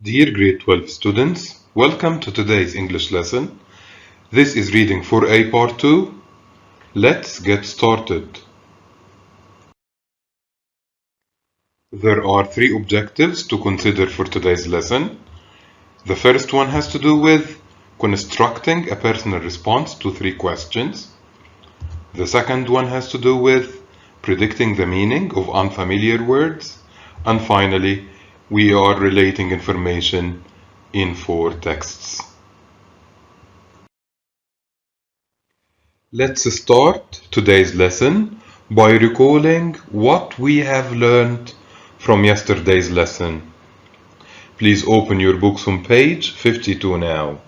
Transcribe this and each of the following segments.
Dear grade 12 students, welcome to today's English lesson. This is reading for A part 2. Let's get started. There are three objectives to consider for today's lesson. The first one has to do with constructing a personal response to three questions. The second one has to do with predicting the meaning of unfamiliar words. And finally, we are relating information in four texts. Let's start today's lesson by recalling what we have learned from yesterday's lesson. Please open your books on page 52 now.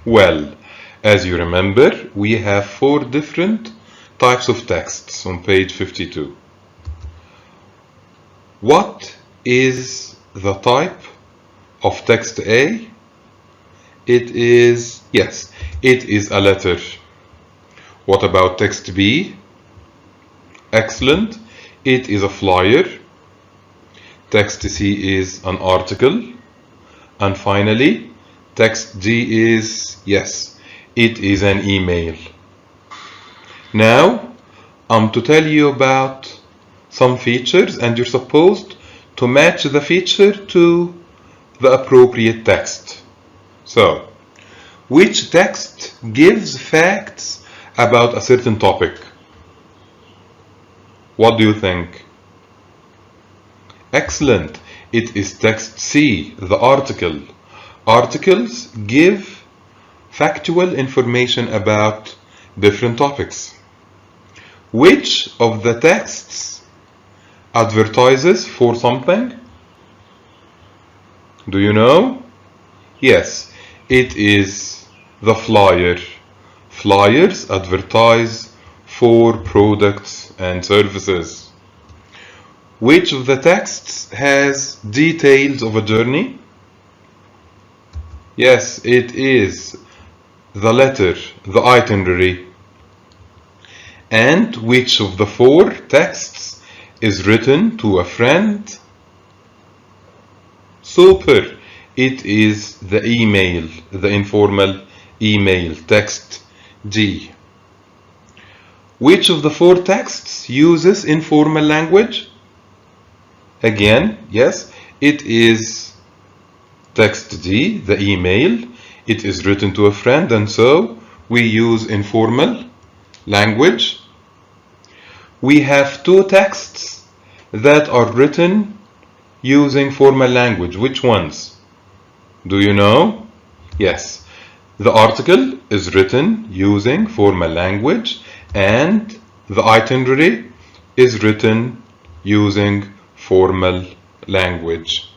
Well, as you remember, we have four different types of texts on page 52. What is the type of text A? It is a letter. What about text B? Excellent. It is a flyer. Text C is an article. And finally, text D is, it is an email. Now, I'm to tell you about some features, and you're supposed to match the feature to the appropriate text. So, which text gives facts about a certain topic? What do you think? Excellent. It is text C, the article. Articles give factual information about different topics. Which of the texts advertises for something? Do you know? Yes, it is the flyer. Flyers advertise for products and services. Which of the texts has details of a journey? Yes, it is the letter, the itinerary. And which of the four texts is written to a friend? Super! It is the email, the informal email, text D. Which of the four texts uses informal language? Again, yes, it is text D, the email. It is written to a friend, and so we use informal language. We have two texts that are written using formal language. Which ones? Do you know? Yes, the article is written using formal language, and the itinerary is written using formal language.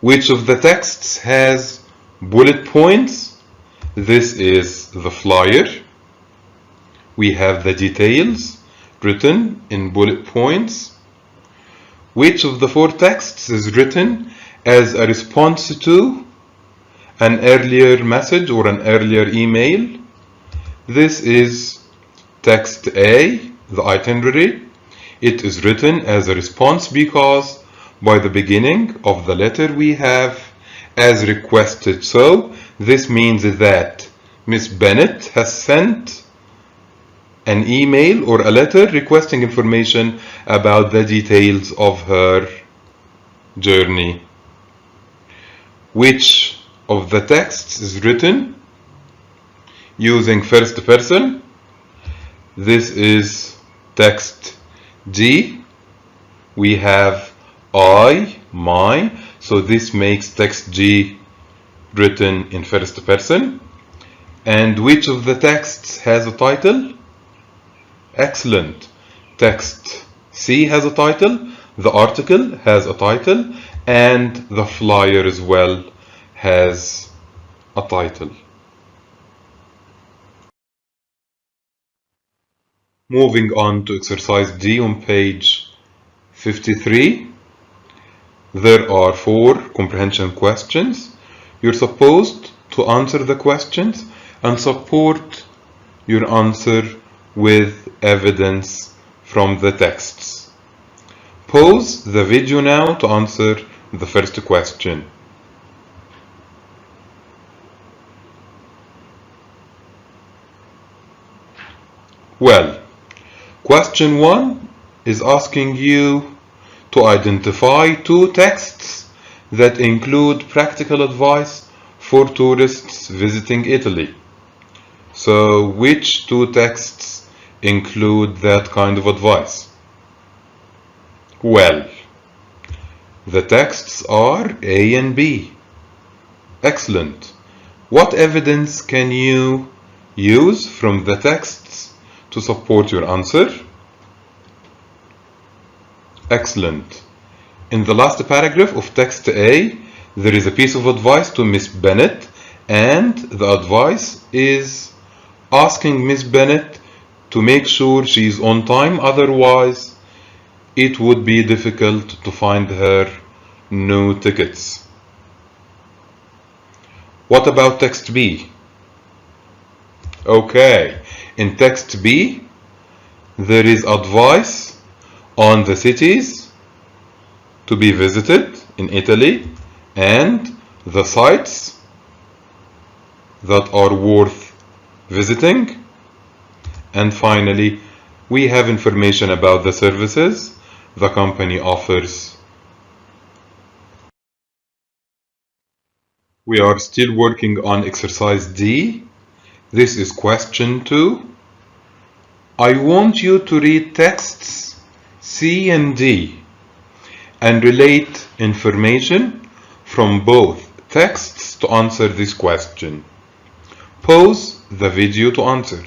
Which of the texts has bullet points? This is the flyer. We have the details written in bullet points. Which of the four texts is written as a response to an earlier message or an earlier email? This is text A, the itinerary. It is written as a response because by the beginning of the letter we have as requested. So this means that Miss Bennett has sent an email or a letter requesting information about the details of her journey. Which of the texts is written using first person? This is text D. We have I, my, so this makes text G written in first person. And which of the texts has a title? Excellent. Text C has a title, the article has a title, and the flyer as well has a title. Moving on to exercise D on page 53. There are four comprehension questions. You're supposed to answer the questions and support your answer with evidence from the texts. Pause the video now to answer the first question. Well, question 1 is asking you to identify 2 texts that include practical advice for tourists visiting Italy. So, which 2 texts include that kind of advice? Well, the texts are A and B. Excellent. What evidence can you use from the texts to support your answer? Excellent. In the last paragraph of text A, there is a piece of advice to Miss Bennett, and the advice is asking Miss Bennett to make sure she is on time, otherwise it would be difficult to find her new tickets. What about text B? Okay, in text B, there is advice on the cities to be visited in Italy and the sites that are worth visiting. And finally, we have information about the services the company offers. We are still working on exercise D. This is question 2. I want you to read texts C and D and relate information from both texts to answer this question. Pause the video to answer.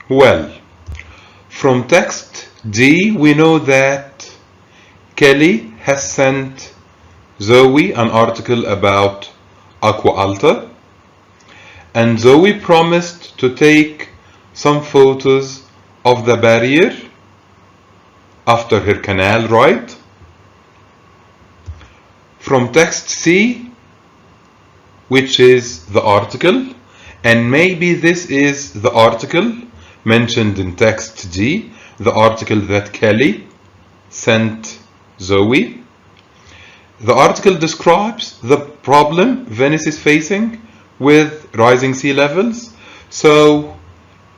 Well, from text D, we know that Kelly has sent Zoe an article about Aqua Alta, and Zoe promised to take some photos of the barrier after her canal ride. From text C, which is the article, and maybe this is the article mentioned in text D, the article that Kelly sent Zoe. The article describes the problem Venice is facing with rising sea levels. So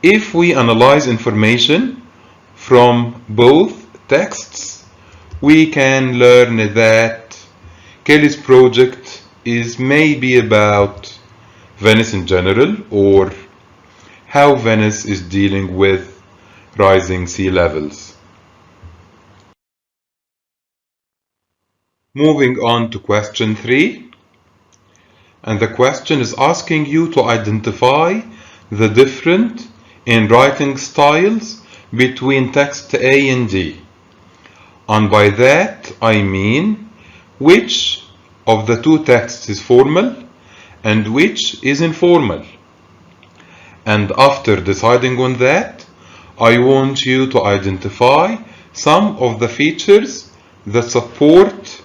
if we analyze information from both texts, we can learn that Kelly's project is maybe about Venice in general, or how Venice is dealing with rising sea levels. Moving on to question 3, and the question is asking you to identify the difference in writing styles between text A and D. And by that I mean which of the 2 texts is formal and which is informal. And after deciding on that, I want you to identify some of the features that support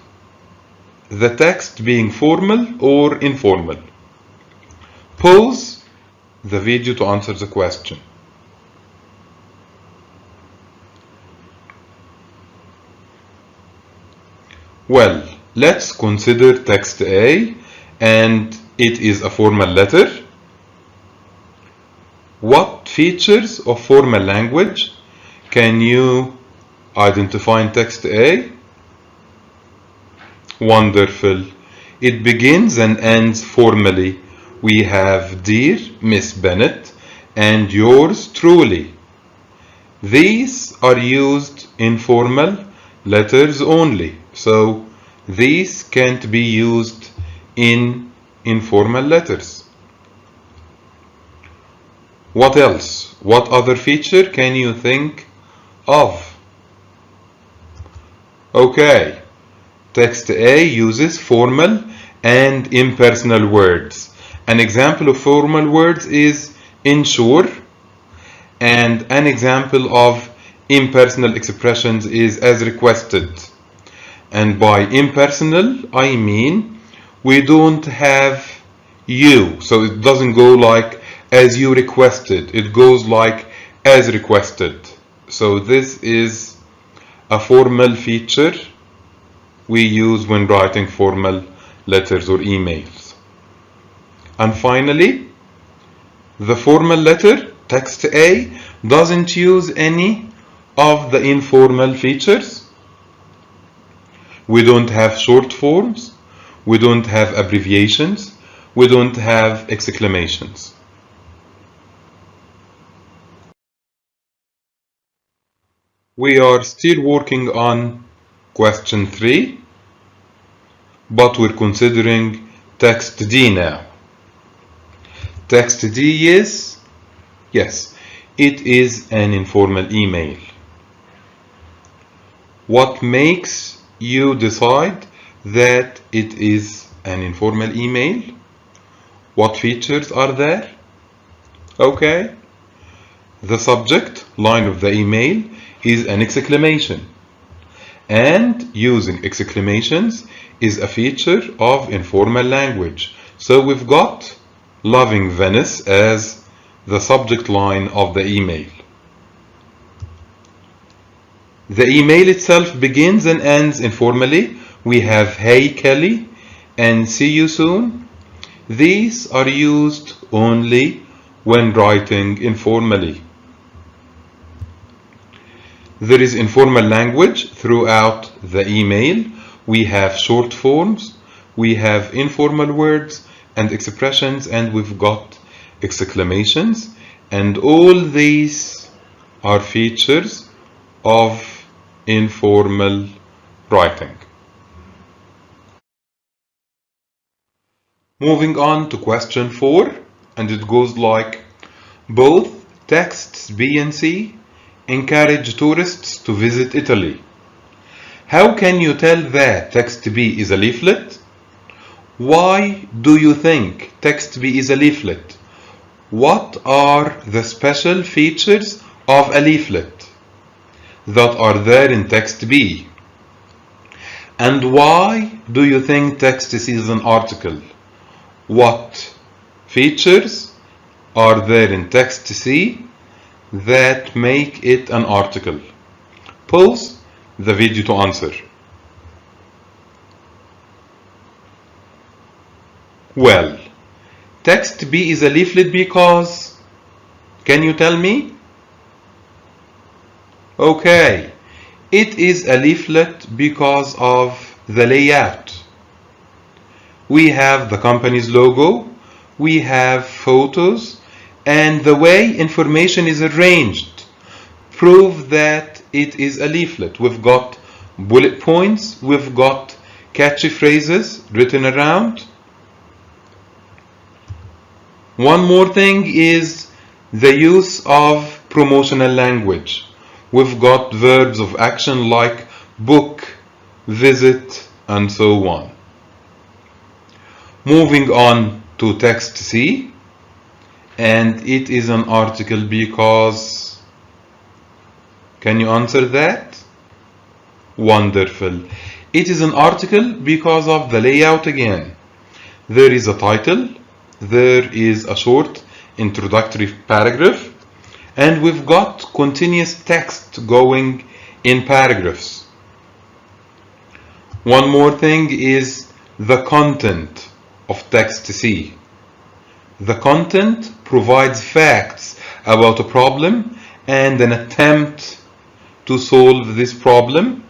the text being formal or informal. Pause the video to answer the question. Well, let's consider text A, and it is a formal letter. What features of formal language can you identify in text A? Wonderful. It begins and ends formally. We have Dear Miss Bennett and yours truly. These are used in formal letters only, so these can't be used in informal letters. What else? What other feature can you think of? Okay, text A uses formal and impersonal words. An example of formal words is ensure, and an example of impersonal expressions is as requested. And by impersonal, I mean we don't have you, so it doesn't go like as you requested, it goes like as requested. So this is a formal feature we use when writing formal letters or emails. And finally, the formal letter, text A, doesn't use any of the informal features. We don't have short forms, we don't have abbreviations, we don't have exclamations. We are still working on question 3, but we're considering text D now. Text D is, yes, it is an informal email. What makes you decide that it is an informal email? What features are there? Okay, the subject line of the email is an exclamation, and using exclamations is a feature of informal language. So we've got loving Venice as the subject line of the email. The email itself begins and ends informally. We have hey Kelly and see you soon. These are used only when writing informally. There is informal language throughout the email. We have short forms, we have informal words and expressions, and we've got exclamations, and all these are features of informal writing. Moving on to question 4, and it goes like, both texts B and C encourage tourists to visit Italy. How can you tell that text B is a leaflet? Why do you think text B is a leaflet? What are the special features of a leaflet that are there in text B? And why do you think text C is an article? What features are there in text C that make it an article? Pause the video to answer. Well, text B is a leaflet because, can you tell me? Okay, it is a leaflet because of the layout. We have the company's logo, we have photos, and the way information is arranged prove that it is a leaflet. We've got bullet points, we've got catchy phrases written around. One more thing is the use of promotional language. We've got verbs of action like book, visit, and so on. Moving on to text C, and it is an article because, can you answer that? Wonderful. It is an article because of the layout again. There is a title, there is a short introductory paragraph, and we've got continuous text going in paragraphs. One more thing is the content of text C. The content provides facts about a problem and an attempt to solve this problem,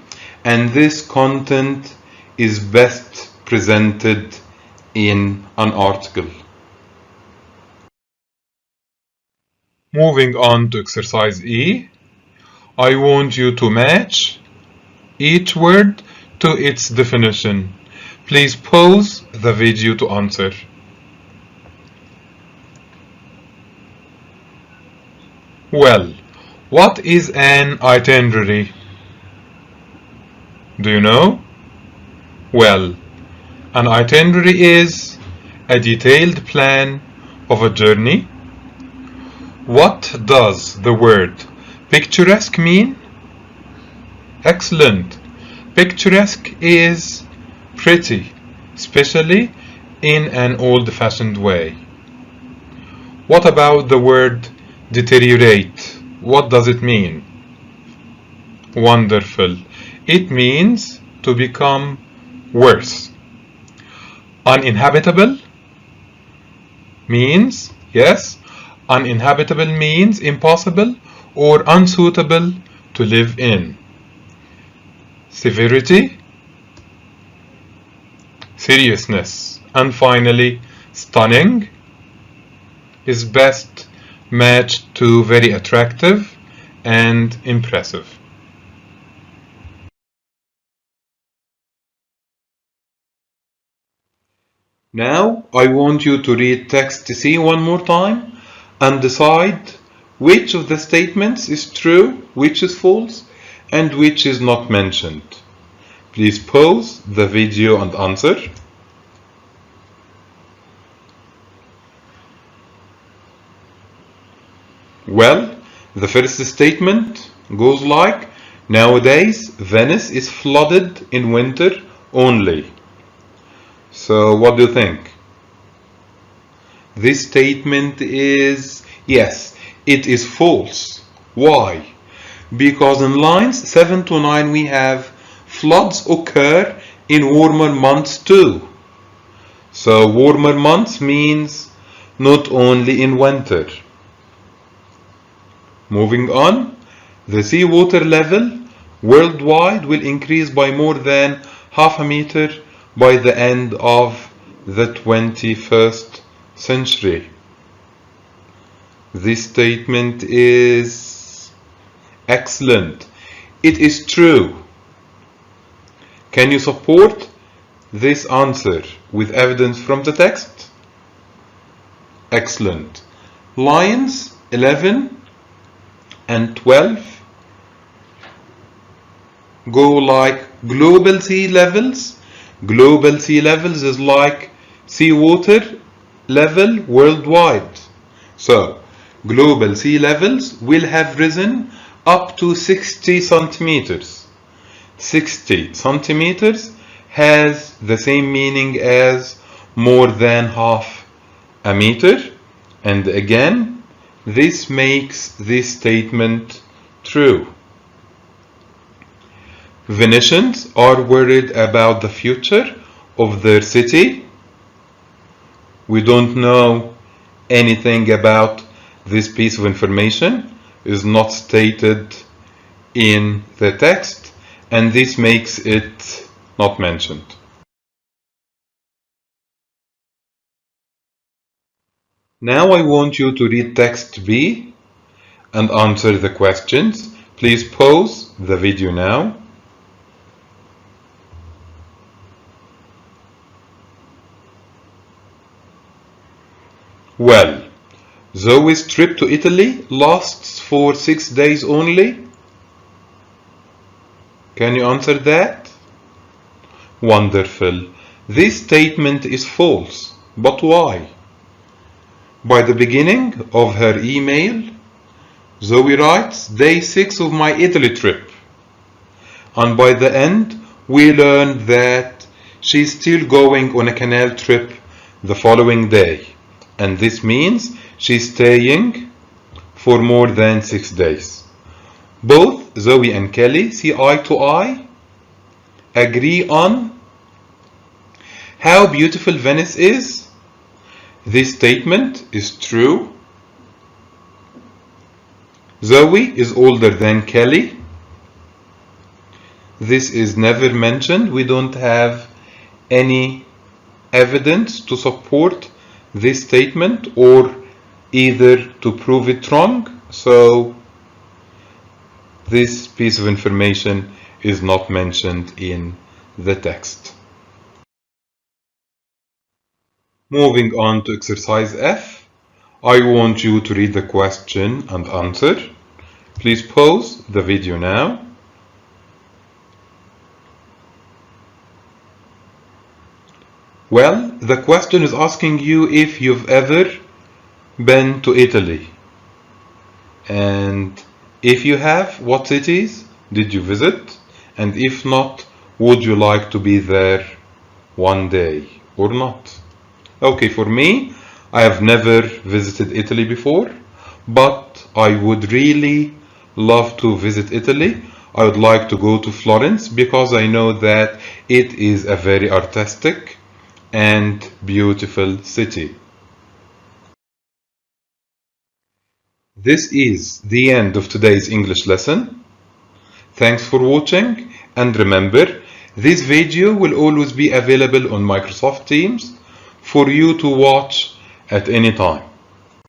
and this content is best presented in an article. Moving on to exercise E, I want you to match each word to its definition. Please pause the video to answer. Well, what is an itinerary? Do you know? Well, an itinerary is a detailed plan of a journey. What does the word picturesque mean? Excellent. Picturesque is pretty, especially in an old-fashioned way. What about the word deteriorate? What does it mean? Wonderful. It means to become worse. Uninhabitable means, yes, uninhabitable means impossible or unsuitable to live in. Severity, seriousness. And finally, stunning is best matched to very attractive and impressive. Now I want you to read text C one more time and decide which of the statements is true, which is false, and which is not mentioned. Please pause the video and answer. Well, the first statement goes like, nowadays Venice is flooded in winter only. So what do you think? This statement is, yes, it is false. Why? Because in lines 7 to 9 we have floods occur in warmer months too. So warmer months means not only in winter. Moving on, the seawater level worldwide will increase by more than half a meter by the end of the 21st century. This statement is excellent. It is true. Can you support this answer with evidence from the text? Excellent. Lines 11 and 12 go like global sea levels. Global sea levels is like seawater level worldwide. So, global sea levels will have risen up to 60 centimeters. 60 centimeters has the same meaning as more than half a meter. And again, this makes this statement true. Venetians are worried about the future of their city. We don't know anything about this piece of information. It is not stated in the text, and this makes it not mentioned. Now I want you to read text B and answer the questions. Please pause the video now. Well, Zoe's trip to Italy lasts for 6 days only. Can you answer that? Wonderful. This statement is false, but why? By the beginning of her email, Zoe writes, day 6 of my Italy trip. And by the end, we learn that she's still going on a canal trip the following day. And this means she's staying for more than 6 days. Both Zoe and Kelly see eye to eye, agree on how beautiful Venice is. This statement is true. Zoe is older than Kelly. This is never mentioned. We don't have any evidence to support this statement or either to prove it wrong. So this piece of information is not mentioned in the text. Moving on to exercise F, I want you to read the question and answer. Please pause the video now. Well, the question is asking you if you've ever been to Italy. And if you have, what cities did you visit? And if not, would you like to be there one day or not? Okay, for me, I have never visited Italy before, but I would really love to visit Italy. I would like to go to Florence because I know that it is a very artistic and beautiful city. This is the end of today's English lesson. Thanks for watching, and remember, this video will always be available on Microsoft Teams for you to watch at any time.